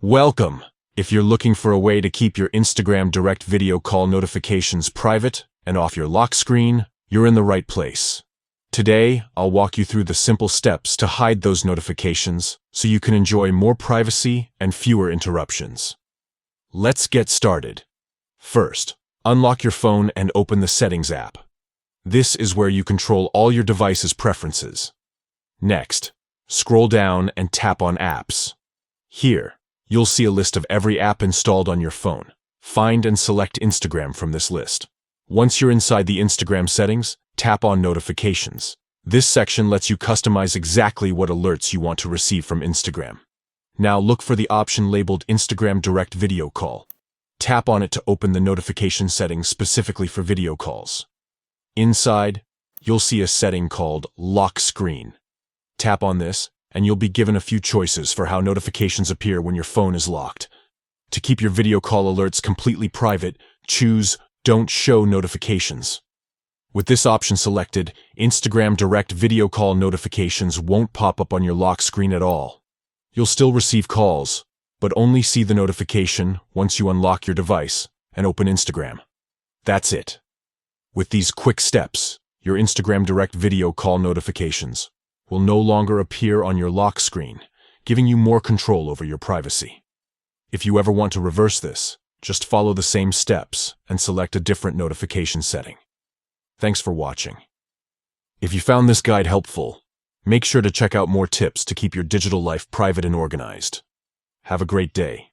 Welcome! If you're looking for a way to keep your Instagram direct video call notifications private and off your lock screen, you're in the right place. Today, I'll walk you through the simple steps to hide those notifications so you can enjoy more privacy and fewer interruptions. Let's get started. First, unlock your phone and open the Settings app. This is where you control all your device's preferences. Next, scroll down and tap on Apps. Here, you'll see a list of every app installed on your phone. Find and select Instagram from this list. Once you're inside the Instagram settings, tap on Notifications. This section lets you customize exactly what alerts you want to receive from Instagram. Now look for the option labeled Instagram Direct Video Call. Tap on it to open the notification settings specifically for video calls. Inside, you'll see a setting called Lock Screen. Tap on this, and you'll be given a few choices for how notifications appear when your phone is locked. To keep your video call alerts completely private, choose Don't Show Notifications. With this option selected, Instagram Direct Video Call notifications won't pop up on your lock screen at all. You'll still receive calls, but only see the notification once you unlock your device and open Instagram. That's it. With these quick steps, your Instagram Direct Video Call notifications will no longer appear on your lock screen, giving you more control over your privacy. If you ever want to reverse this, just follow the same steps and select a different notification setting. Thanks for watching. If you found this guide helpful, make sure to check out more tips to keep your digital life private and organized. Have a great day.